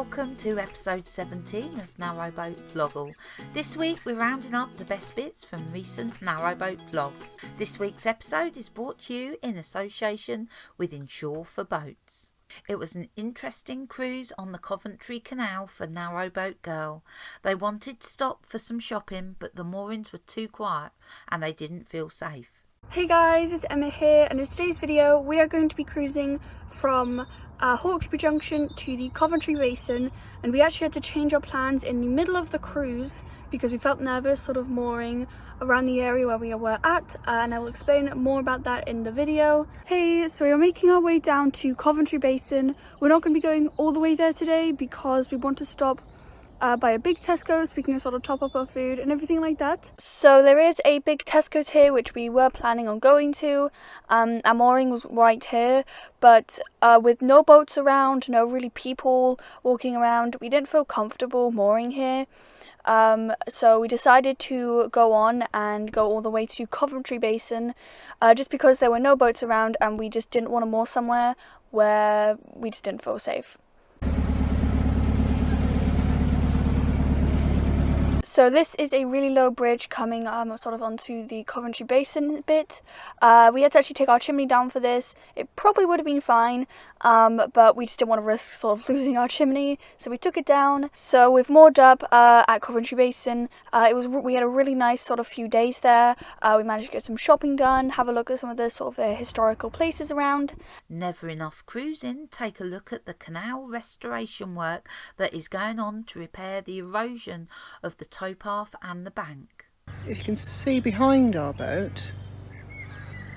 welcome to episode 17 of Narrowboat Vloggl. This week we're rounding up the best bits from recent Narrowboat vlogs. This week's episode is brought to you in association with Insure for Boats. It was an interesting cruise on the Coventry Canal for Narrowboat Girl. They wanted to stop for some shopping, but the moorings were too quiet and they didn't feel safe. Hey guys, it's Emma here, and in today's video we are going to be cruising from Hawkesbury Junction to the Coventry Basin, and we actually had to change our plans in the middle of the cruise because we felt nervous sort of mooring around the area where we were at, and I will explain more about that in the video. Hey, so we're making our way down to Coventry Basin. We're not going to be going all the way there today because we want to stop by a big Tesco so we can sort of top up our food and everything like that. So there is a big Tesco's here which we were planning on going to. Our mooring was right here, but with no boats around, no really people walking around, we didn't feel comfortable mooring here. So we decided to go on and go all the way to Coventry Basin just because there were no boats around and we just didn't want to moor somewhere where we just didn't feel safe. So this is a really low bridge coming sort of onto the Coventry Basin bit. We had to actually take our chimney down for this. It probably would have been fine, but we just didn't want to risk sort of losing our chimney, so we took it down. So we've moored up at Coventry Basin. We had a really nice sort of few days there. We managed to get some shopping done, have a look at some of the sort of historical places around. Never enough cruising. Take a look at the canal restoration work that is going on to repair the erosion of the towpath and the bank. If you can see behind our boat,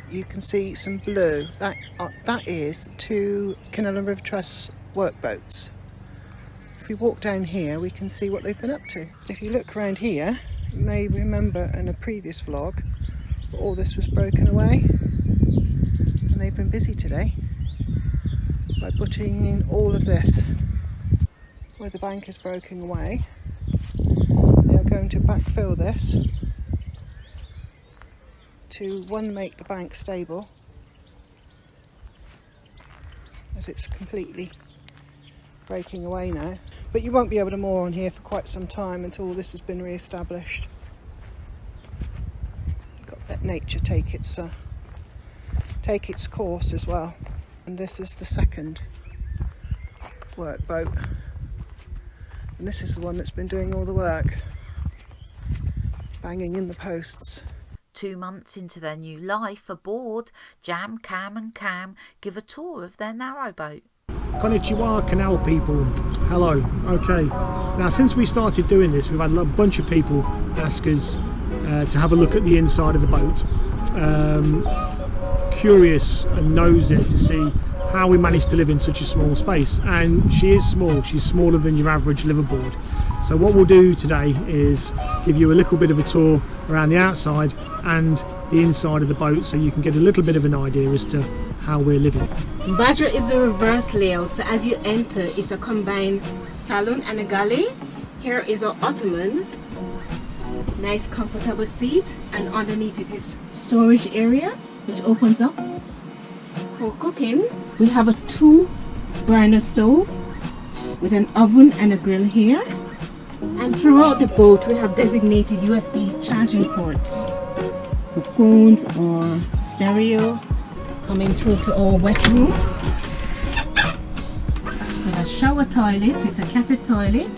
you can see some blue. That is two Canal and River Trust workboats. If we walk down here, we can see what they've been up to. If you look around here, you may remember in a previous vlog all this was broken away, and they've been busy today by putting in all of this. Where the bank is broken away, they are going to backfill this to make the bank stable, as it's completely breaking away now. But you won't be able to moor on here for quite some time until this has been re-established. Got to let nature take its course as well. And this is the second workboat, and this is the one that's been doing all the work, banging in the posts. 2 months into their new life aboard, Jam, Cam and Cam give a tour of their narrowboat. Konnichiwa, canal people. Hello. Okay. Now, since we started doing this, we've had a bunch of people ask us to have a look at the inside of the boat. Curious and nosy to see how we managed to live in such a small space. And she is small. She's smaller than your average liveaboard. So what we'll do today is give you a little bit of a tour around the outside and the inside of the boat, so you can get a little bit of an idea as to how we're living. Badger is a reverse layout, so as you enter, it's a combined salon and a galley. Here is our ottoman, nice comfortable seat, and underneath it is storage area which opens up. For cooking, we have a 2-burner stove with an oven and a grill here. And throughout the boat we have designated USB charging ports for phones or stereo, coming through to our wet room. So the shower toilet is a cassette toilet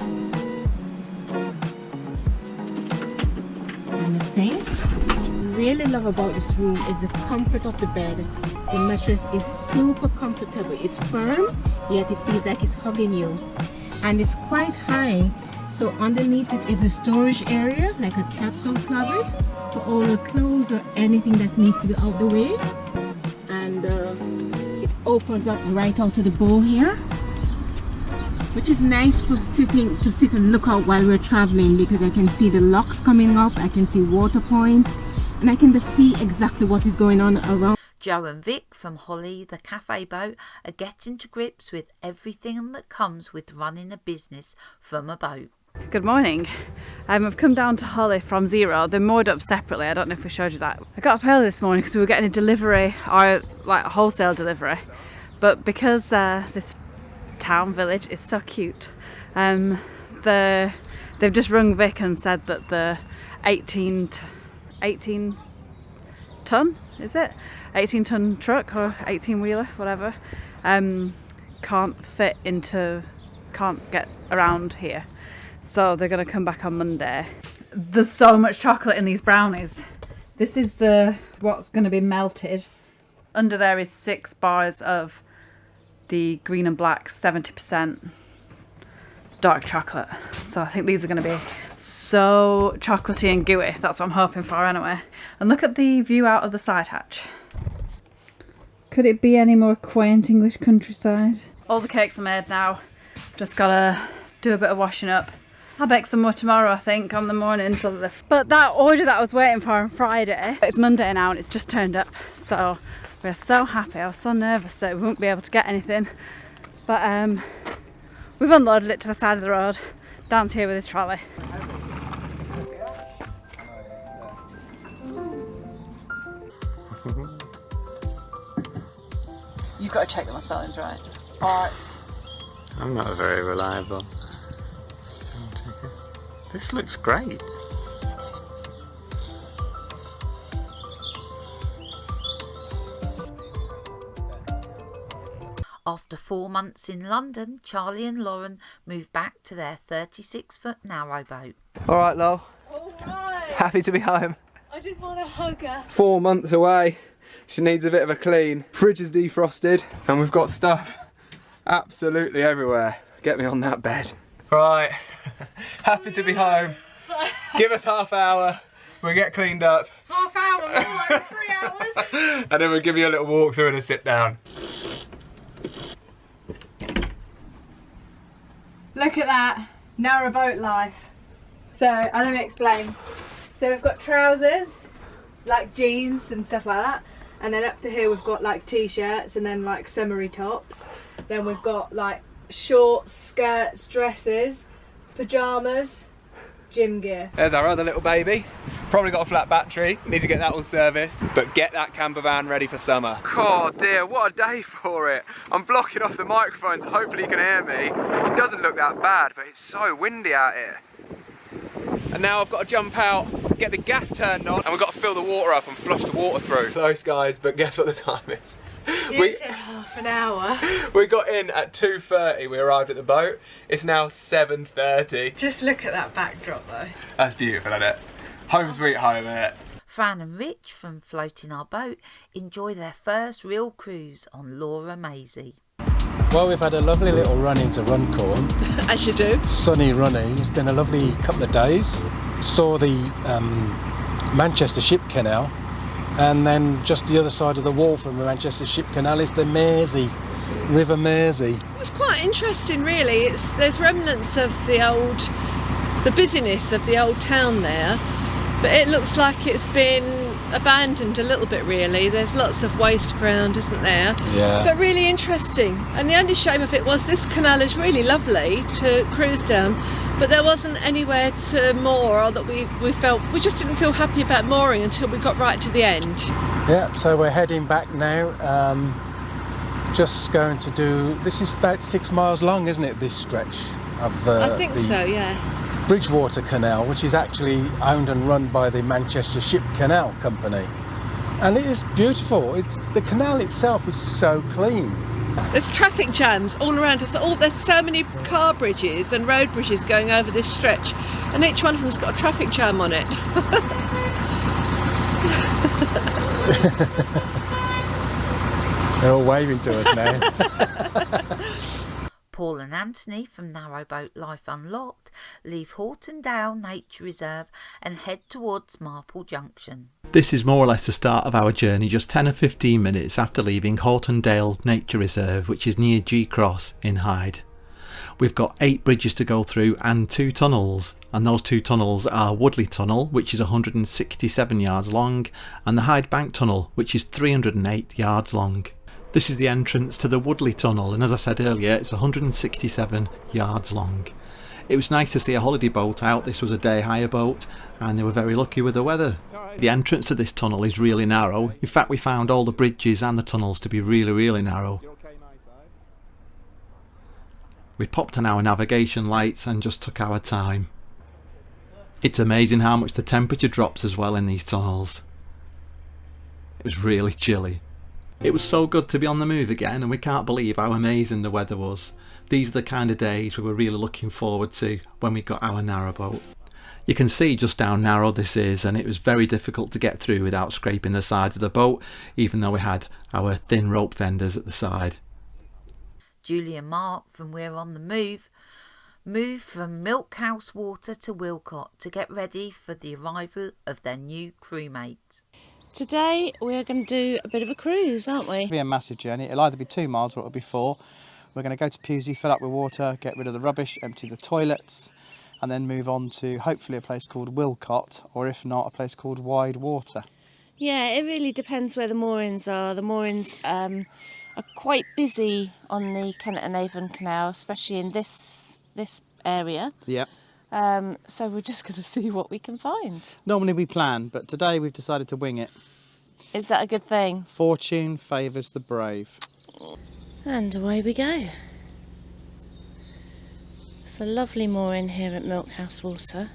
and a sink. What I really love about this room is the comfort of the bed. The mattress is super comfortable. It's firm, yet it feels like it's hugging you, and it's quite high. So underneath it is a storage area, like a capsule closet for all the clothes or anything that needs to be out the way. And it opens up right out to the bow here, which is nice for sit and look out while we're traveling, because I can see the locks coming up, I can see water points, and I can just see exactly what is going on around. Joe and Vic from Holly The Café Boat are getting to grips with everything that comes with running a business from a boat. Good morning. I've come down to Holly from Zero. They're moored up separately. I don't know if we showed you that. I got up early this morning because we were getting a delivery, or like a wholesale delivery, but because this town village is so cute, They've just rung Vic and said that the 18 ton, is it? 18 ton truck or 18 wheeler, whatever, can't get around here. So they're going to come back on Monday. There's so much chocolate in these brownies. This is what's going to be melted. Under there is 6 bars of the green and black 70% dark chocolate. So I think these are going to be so chocolatey and gooey. That's what I'm hoping for anyway. And look at the view out of the side hatch. Could it be any more quaint English countryside? All the cakes are made now. Just gotta do a bit of washing up. I'll bake some more tomorrow, I think, on the morning. But that order that I was waiting for on Friday, it's Monday now and it's just turned up. So we're so happy. I was so nervous that we won't be able to get anything. But we've unloaded it to the side of the road. Dan's here with his trolley. You've got to check that my spelling's right. Art. I'm not very reliable. This looks great. After 4 months in London, Charlie and Lauren moved back to their 36-foot narrowboat. Alright, Lo. Alright. Happy to be home. I just want to hug her. 4 months away. She needs a bit of a clean. Fridge is defrosted and we've got stuff absolutely everywhere. Get me on that bed. Right, happy to be home. Give us half hour, we'll get cleaned up. Half hour, more like 3 hours. And then we'll give you a little walk through and a sit down. Look at that, narrowboat life. So, let me explain. So we've got trousers, like jeans and stuff like that. And then up to here we've got like t-shirts and then like summery tops. Then we've got like shorts, skirts, dresses, pyjamas, gym gear. There's our other little baby. Probably got a flat battery, need to get that all serviced. But get that camper van ready for summer. Oh dear, what a day for it. I'm blocking off the microphone so hopefully you can hear me. It doesn't look that bad, but it's so windy out here. And now I've got to jump out, get the gas turned on, and we've got to fill the water up and flush the water through. Close guys, but guess what the time is? You said half an hour. We got in at 2:30, we arrived at the boat. It's now 7:30. Just look at that backdrop though. That's beautiful, isn't it? Home sweet home, isn't it? Fran and Rich from Floating Our Boat enjoy their first real cruise on Laura Maisie. Well, we've had a lovely little run into Runcorn. As you do. Sunny running. It's been a lovely couple of days. Saw the Manchester Ship Canal, and then just the other side of the wall from the Manchester Ship Canal is the Mersey, River Mersey. It's quite interesting really. There's remnants of the busyness of the old town there, but it looks like it's been abandoned a little bit really. There's lots of waste ground, isn't there? Yeah. But really interesting. And the only shame of it was this canal is really lovely to cruise down, but there wasn't anywhere to moor, or that we just didn't feel happy about mooring until we got right to the end. Yeah, so we're heading back now. Just going to do, this is about 6 miles long, isn't it, this stretch of I think so, yeah. Bridgewater Canal, which is actually owned and run by the Manchester Ship Canal Company, and it is beautiful. The canal itself is so clean. There's traffic jams all around us. There's so many car bridges and road bridges going over this stretch, and each one of them's got a traffic jam on it. They're all waving to us now. Paul and Anthony from Narrowboat Life Unlocked leave Hortondale Nature Reserve and head towards Marple Junction. This is more or less the start of our journey, just 10 or 15 minutes after leaving Hortondale Nature Reserve, which is near G Cross in Hyde. We've got 8 bridges to go through and 2 tunnels, and those 2 tunnels are Woodley Tunnel, which is 167 yards long, and the Hyde Bank Tunnel, which is 308 yards long. This is the entrance to the Woodley Tunnel, and as I said earlier, it's 167 yards long. It was nice to see a holiday boat out. This was a day hire boat, and they were very lucky with the weather. The entrance to this tunnel is really narrow. In fact, we found all the bridges and the tunnels to be really, really narrow. We popped on our navigation lights and just took our time. It's amazing how much the temperature drops as well in these tunnels. It was really chilly. It was so good to be on the move again, and we can't believe how amazing the weather was. These are the kind of days we were really looking forward to when we got our narrowboat. You can see just how narrow this is, and it was very difficult to get through without scraping the sides of the boat, even though we had our thin rope fenders at the side. Julie and Mark from We're on the Move moved from Milkhouse Water to Wilcott to get ready for the arrival of their new crewmate. Today we're going to do a bit of a cruise, aren't we? It'll be a massive journey. It'll either be 2 miles or it'll be 4. We're going to go to Pewsey, fill up with water, get rid of the rubbish, empty the toilets, and then move on to hopefully a place called Wilcott, or if not, a place called Wide Water. Yeah, it really depends where the moorings are. The moorings are quite busy on the Kent and Avon Canal, especially in this area. Yeah. So we're just going to see what we can find. Normally we plan, but today we've decided to wing it. Is that a good thing? Fortune favours the brave. And away we go. It's a lovely mooring here at Milkhouse Water.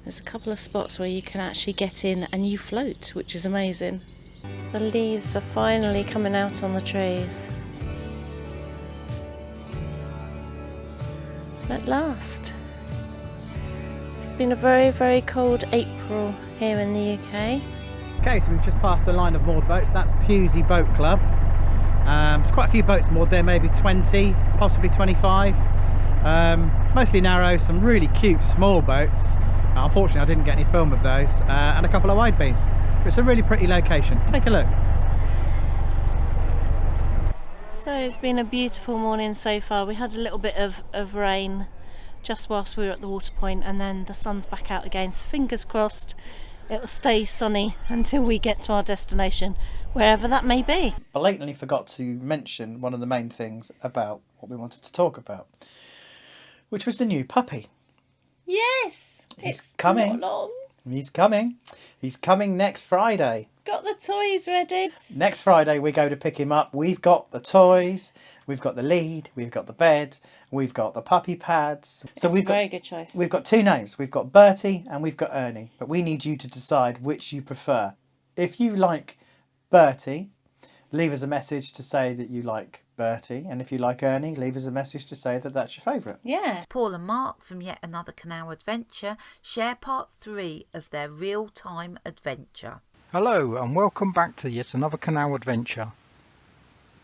There's a couple of spots where you can actually get in and you float, which is amazing. The leaves are finally coming out on the trees. At last. It's been a very, very cold April here in the UK. Okay, so we've just passed a line of moored boats. That's Pewsey Boat Club. There's quite a few boats moored there, maybe 20, possibly 25. Mostly narrow, some really cute small boats. Unfortunately, I didn't get any film of those, and a couple of wide beams. It's a really pretty location. Take a look. So it's been a beautiful morning so far. We had a little bit of rain just whilst we were at the water point, and then the sun's back out again, so fingers crossed it'll stay sunny until we get to our destination, wherever that may be. Blatantly forgot to mention one of the main things about what we wanted to talk about, which was the new puppy. Yes! He's coming. Not long. He's coming. He's coming next Friday. Got the toys ready. Next Friday we go to pick him up. We've got the toys, we've got the lead, we've got the bed, we've got the puppy pads. So It's we've a got very good choice. We've got 2 names. We've got Bertie and we've got Ernie. But we need you to decide which you prefer. If you like Bertie, leave us a message to say that you like Bertie, and if you like Ernie, leave us a message to say that that's your favourite. Yeah. Paul and Mark from Yet Another Canal Adventure share part 3 of their real-time adventure. Hello and welcome back to Yet Another Canal Adventure.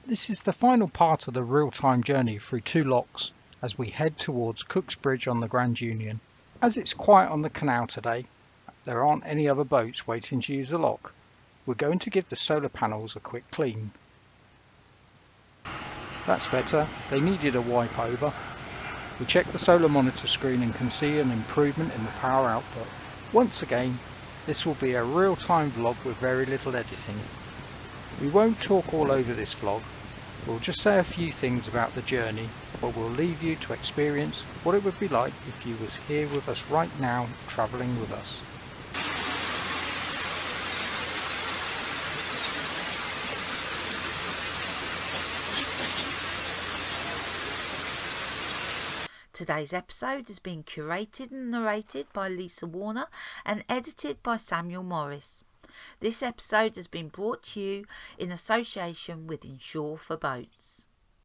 This is the final part of the real-time journey through 2 locks as we head towards Cook's Bridge on the Grand Union. As it's quiet on the canal today, there aren't any other boats waiting to use the lock. We're going to give the solar panels a quick clean. That's better, they needed a wipe over. We checked the solar monitor screen and can see an improvement in the power output. Once again, this will be a real-time vlog with very little editing. We won't talk all over this vlog, we'll just say a few things about the journey, but we'll leave you to experience what it would be like if you was here with us right now, travelling with us. Today's episode has been curated and narrated by Lisa Warner and edited by Samuel Morris. This episode has been brought to you in association with Insure for Boats.